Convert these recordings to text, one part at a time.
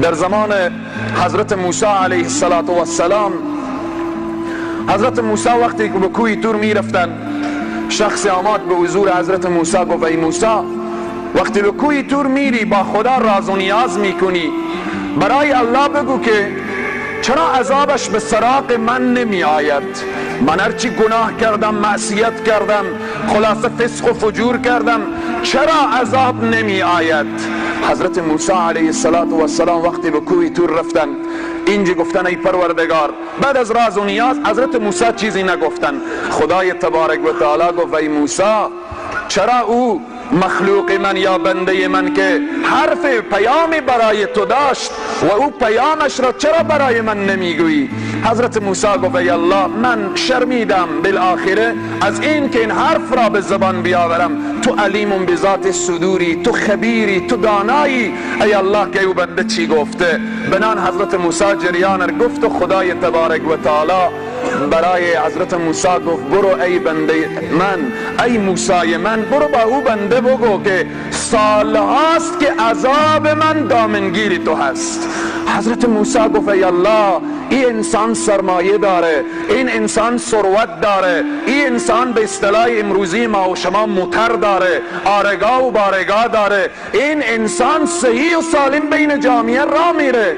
در زمان حضرت موسی علیه السلام، حضرت موسی وقتی که به کوه طور می رفتن، شخص آمد به حضور حضرت موسی گفت ای موسی، وقتی به کوه طور میری با خدا راز و نیاز میکنی، برای الله بگو که چرا عذابش به سراغ من نمی آید؟ من هرچی گناه کردم، معصیت کردم، خلاصه فسق و فجور کردم، چرا عذاب نمی آید؟ حضرت موسی علیه السلام وقتی به کوه طور رفتن، اینجا گفتن ای پروردگار، بعد از راز و نیاز حضرت موسی چیزی نگفتن. خدای تبارک و تعالی گفت ای موسی، چرا او مخلوق من یا بنده من که حرف پیامی برای تو داشت و او پیامش را چرا برای من نمیگویی؟ حضرت موسی گفت ای الله، من شرمیدم بالاخره از این که این حرف را به زبان بیاورم. تو علیم بذات صدوری، تو خبیری، تو دانایی ای الله که او بنده چی گفته. بنان حضرت موسی جریان گفت و خدای تبارک و تعالی برای حضرت موسی گفت برو ای بنده من، ای موسی من، برو با او بنده بگو که سال هاست که عذاب من دامنگیری تو هست. حضرت موسی گفت ای الله، این انسان سرمایه داره، این انسان ثروت داره، این انسان به اصطلاح امروزی ما و شما موتر داره، آرگاه و بارگاه داره، این انسان صحیح و سالم بین جامعه را میره،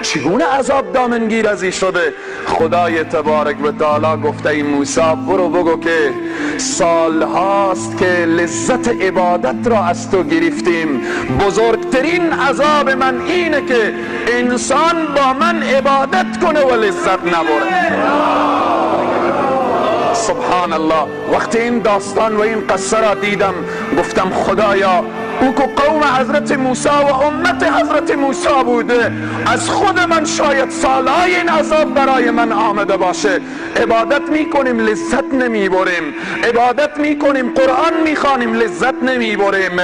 چگونه عذاب دامنگیر ازی شده؟ خدای تبارک و تعالی گفته ای موسی برو بگو که سال هاست که لذت عبادت را از تو گرفتیم، بزرگترین عذاب من اینه که انسان با من عبادت کنه و لذت نبره. سبحان الله. وقتی این داستان و این قصه را دیدم گفتم خدایا، او که قوم حضرت موسی و امت حضرت موسی بوده، از خود من شاید سالهای این عذاب برای من آمده باشه. عبادت میکنیم لذت نمیبریم، عبادت میکنیم قرآن میخوانیم لذت نمیبریم،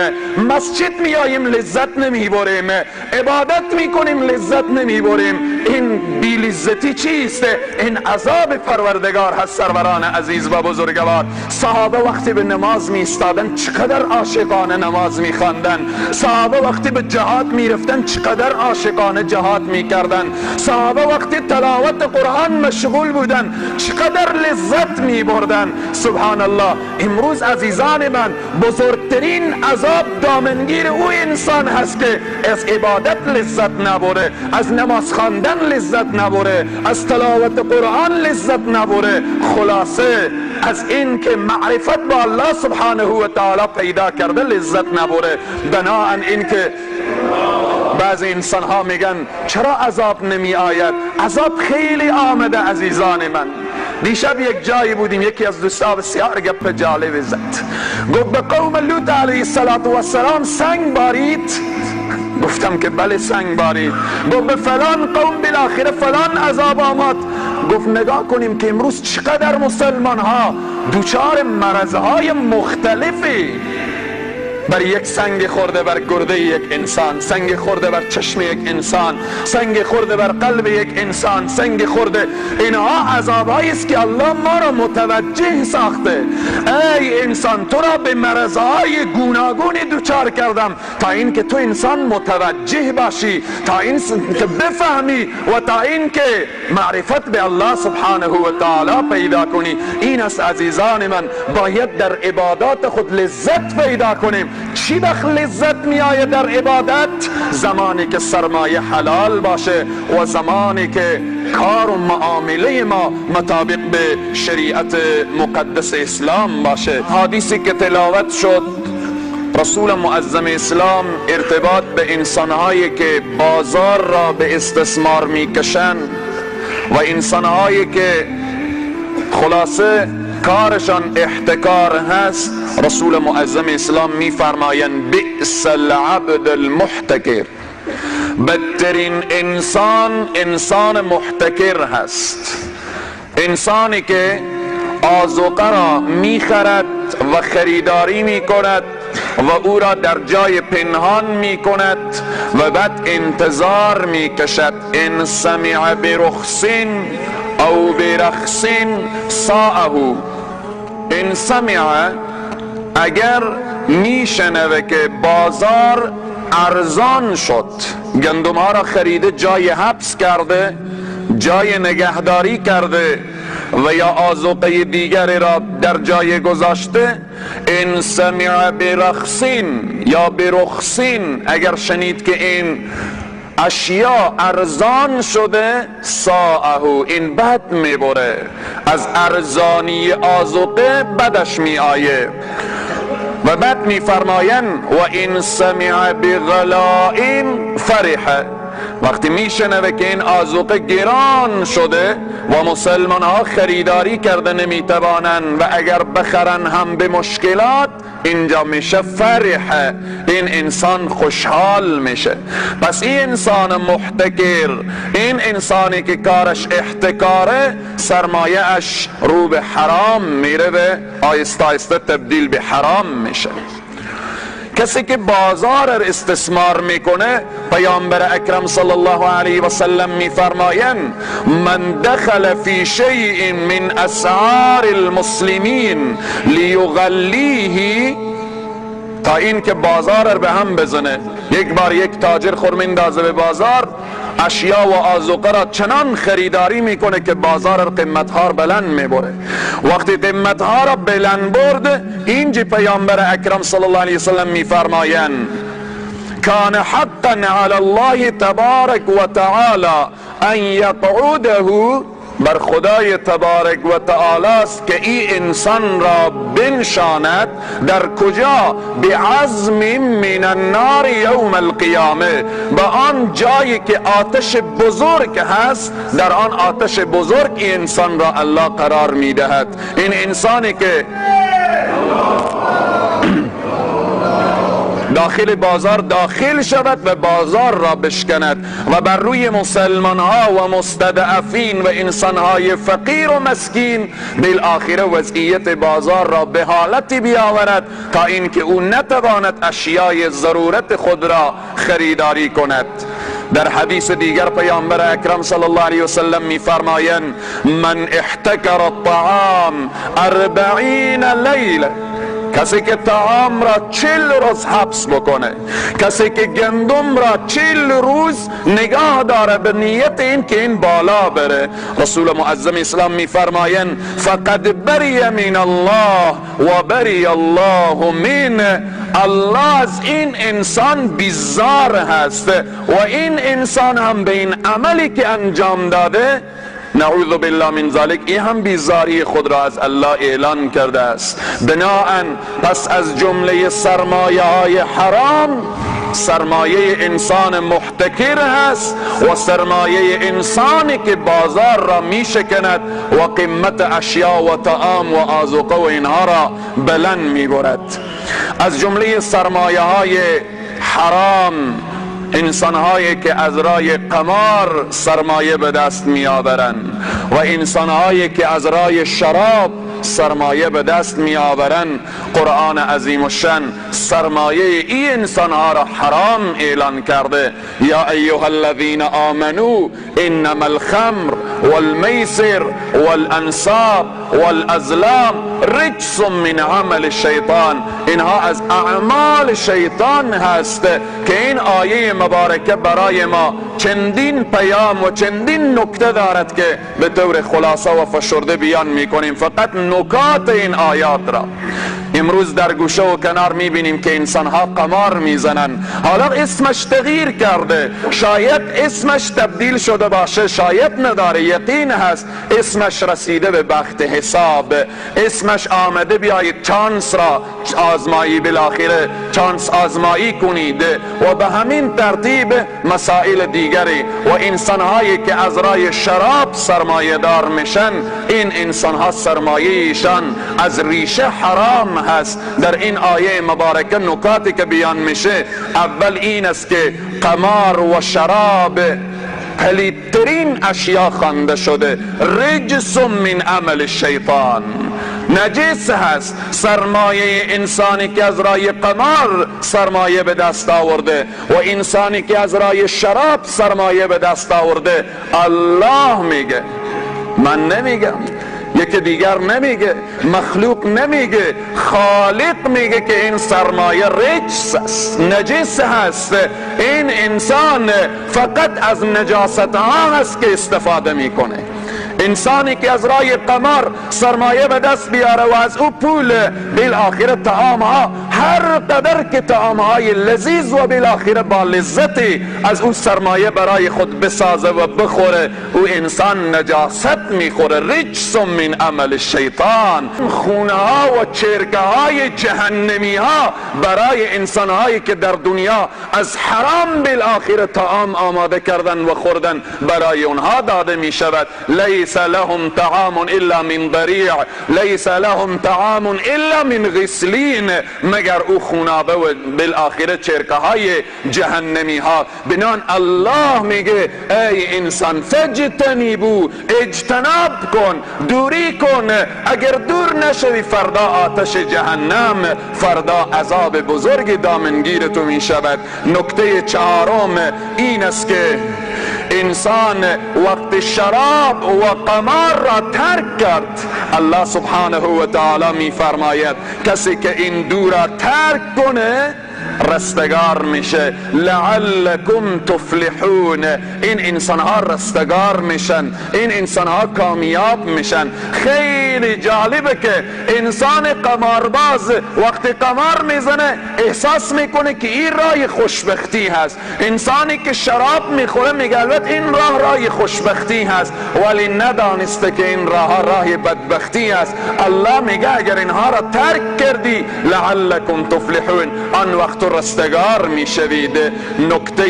مسجد میاییم لذت نمیبریم، عبادت میکنیم لذت نمیبریم. این بی لذتی چیست؟ این عذاب پروردگار هست. سروران عزیز و بزرگوار، صحابه وقتی به نماز میستادن چقدر عاشقانه نماز میخواندن، صحابه وقتی به جهاد میرفتن چقدر عاشقانه جهاد میکردن، صحابه وقتی تلاوت قرآن مشغول بودن چقدر لذت میبردن. سبحان الله. امروز عزیزان من، بزرگترین عذاب دامنگیر او انسان هست که از عبادت لذت نبره، از نماز خواندن لذت نبره، از تلاوت قرآن لذت نبره، خلاصه از این که معرفت با الله سبحانه و تعالی پیدا کرده لذت نبره. بناهن این که بعضی انسان ها میگن چرا عذاب نمی آید؟ عذاب خیلی آمده عزیزان من. دیشب یک جایی بودیم، یکی از دوستا بسیار گپ جالب زد، گفت به قوم لوط علیه السلام سنگ بارید. گفتم که بله سنگ بارید. گفت به فلان قوم بالاخره فلان عذاب آمد. گفت نگاه کنیم که امروز چقدر مسلمان ها دوچار مرضهای مختلفی، بر یک سنگ خورده بر گرده یک انسان، سنگ خورده بر چشم یک انسان، سنگ خورده بر قلب یک انسان، سنگ خورده. اینها عذابایی است که الله ما را متوجه ساخته. ای انسان، تو را به مرضهای گوناگونی دوچار کردم تا این که تو انسان متوجه باشی، تا این که بفهمی و تا این که معرفت به الله سبحانه و تعالی پیدا کنی. این است عزیزان من، باید در عبادات خود لذت پیدا کنیم. چی وقت لذت می آید در عبادت؟ زمانی که سرمایه حلال باشه و زمانی که کار و معامله ما مطابق به شریعت مقدس اسلام باشه. حدیثی که تلاوت شد، رسول معظم اسلام ارتباط به انسانهایی که بازار را به استثمار می کشن و انسانهایی که خلاصه کارشان احتکار هست، رسول معظم اسلام می فرمایند بئس العبد المحتکر، بدترین انسان محتکر هست. انسانی که آذوقه را می خرد و خریداری می کند و او را در جای پنهان می کند و بعد انتظار می کشد ان سمع برخص او برخص ساءه. ان سمع، اگر میشنوه که بازار ارزان شد، گندم ها را خریده جای حبس کرده، جای نگهداری کرده و یا آذوقه دیگری را در جای گذاشته. ان سمع برخصین یا برخصین، اگر شنید که این اشیا ارزان شده، ساعه، این بد میبره، از ارزانی آذوقه بدش می آیه. و بعد می فرماین و این سمع بغلائن فرح، وقتی میشنوه که این آذوقه گران شده و مسلمان ها خریداری کرده نمیتوانن و اگر بخرن هم به مشکلات، اینجا میشه فرح، این انسان خوشحال میشه. پس این انسان محتکر، این انسانی که کارش احتکاره، سرمایه اش رو به حرام میره و آیسته آیسته تبدیل به حرام میشه. کسی که بازار استثمار میکنه، پیامبر اکرم صلی الله علیه و سلم میفرمایند من دخل فی شیء من اسعار المسلمین لیغلیه، تا این که بازار به هم بزنه. یک بار یک تاجر خرم اندازه به بازار، اشیا و آذوقه را چنان خریداری میکنه که بازار قیمتها را بلند میبره. وقتی قیمتها را بلند برد، اینجا پیامبر اکرم صلی الله علیه وسلم میفرمایند کان حقا علی الله تبارک و تعالی ان یقعده، بر خدای تبارک و تعالی است که این انسان را بنشاند در کجا؟ بعزم من النار یوم القیامه، به آن جایی که آتش بزرگ هست، در آن آتش بزرگ این انسان را الله قرار میدهد. این انسانی که داخل بازار داخل شود و بازار را بشکند و بر روی مسلمان ها و مستضعفین و انسان های فقیر و مسکین بالآخره وضعیت بازار را به حالتی بیاورد تا اینکه او نتواند اشیای ضرورت خود را خریداری کند. در حدیث دیگر پیامبر اکرم صلی الله علیه وسلم میفرمایند من احتکر الطعام 40 لیله، کسی که طعام را 40 روز حبس بکنه، کسی که گندم را 40 روز نگاه داره به نیت این که این بالا بره، رسول معظم اسلام میفرمایند فقد بری من الله و بری الله من، الله از این انسان بیزار هست و این انسان هم به این عملی که انجام داده نعوذ بالله من ذلک، این هم بیزاری خود را از الله اعلان کرده است. بناهن پس از جمله سرمایه های حرام سرمایه انسان محتکر هست و سرمایه انسانی که بازار را می شکند و قیمت اشیا و طعام و آذوقه و اینها را بلند می برد. از جمله سرمایه های حرام انسانهایی که از رای قمار سرمایه به دست می آورند و انسانهایی که از رای شراب سرمایه به دست می آورند، قرآن عظیم الشان سرمایه این انسانها را حرام اعلان کرده. یا ایها الذین آمنو انما الخمر والمیسر والانصاب والازلام رجس من عمل الشیطان، اینها از اعمال شیطان هست. که این آیه مبارکه برای ما چندین پیام و چندین نکته دارد که به طور خلاصه و فشرده بیان میکنیم. فقط نکات این آیات را امروز در گوشه و کنار میبینیم که انسانها قمار میزنن. حالا اسمش تغییر کرده، شاید اسمش تبدیل شده باشه، شاید نداره، یقین هست اسمش رسیده به بخت حساب، اسمش آمده بیایید چانس را آزمایی، بالاخره چانس آزمایی کنید و به همین ترتیب مسائل دیگری. و انسانهایی که از رای شراب سرمایه دار میشن، این انسانها سرمایه ایشان از ریشه حرام هست. در این آیه مبارکه نکاتی که بیان میشه، اول این است که قمار و شراب پلیدترین اشیا خوانده شده، رجس من عمل شیطان، نجس هست. سرمایه انسانی که از رای قمار سرمایه به دست آورده و انسانی که از رای شراب سرمایه به دست آورده، الله میگه، من نمیگم، یکی دیگر نمیگه، مخلوق نمیگه، خالق میگه که این سرمایه رجس است، نجس هست. این انسان فقط از نجاست ها هست که استفاده میکنه. انسانی که از راه قمار سرمایه به دست بیاره و از او پول بالاخره طعام ها، هر قدر که طعام های لذیذ و بالاخره با لذتی از او سرمایه برای خود بسازه و بخوره، او انسان نجاست میخوره. رجس من عمل شیطان. خونه ها و چرکه های جهنمی ها برای انسان هایی که در دنیا از حرام بالاخره طعام آماده کردن و خوردن برای اونها داده می شود. لیس لهم طعام الا من ضریع، لیس لهم طعام الا من غسلین، مگر او خونابه و بالاخره چرکه های جهنمی ها. بنان الله میگه ای انسان فجتنبو، اجتناب کن، دوری کن. اگر دور نشوی فردا آتش جهنم، فردا عذاب بزرگ دامنگیر تو می شود. نکته چهارم این است که انسان وقت شراب و قمار را ترک کرد، الله سبحانه و تعالی می فرماید کسی که این دو را ترک کنه رستگار میشه. لعلکم تفلحون. این انسان ها رستگار میشن، این انسان ها کامیاب میشن. خیلی جالبه که انسان قمارباز وقتی قمار میزنه احساس میکنه که این راه خوشبختی هست. انسانی که شراب میخوره میگه البته این راه خوشبختی هست، ولی ندانسته که این راه بدبختی هست. الله میگه اگر اینها را ترک کردی لعلکم تفلحون، آن وقت رستگار میشوید. نکته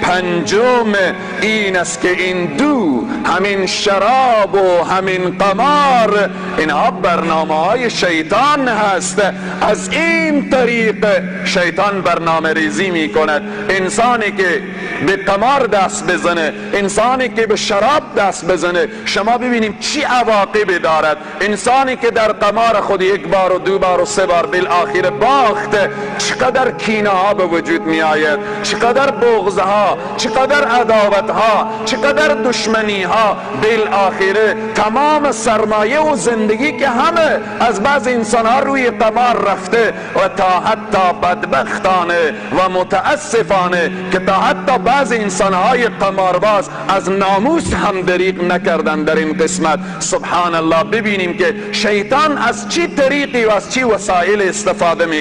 پنجم این است که این دو، همین شراب و همین قمار، اینها برنامه های شیطان هست. از این طریق شیطان برنامه ریزی میکند. انسانی که به قمار دست بزنه، انسانی که به شراب دست بزنه، شما ببینیم چی عواقبی دارد. انسانی که در قمار خود یک بار و دو بار و سه بار بالاخره باخت، چقدر کینه ها به وجود می آید، چقدر بغض ها، چقدر عداوت ها، چقدر دشمنی ها. بالاخره تمام سرمایه و زندگی که همه از بعض انسان ها روی قمار رفته و تا حتی بدبختانه و متاسفانه که تا حتی بعض انسان های قمارباز از ناموس هم دریغ نکردن در این قسمت. سبحان الله. ببینیم که شیطان از چی طریقی و از چی وسایل استفاده می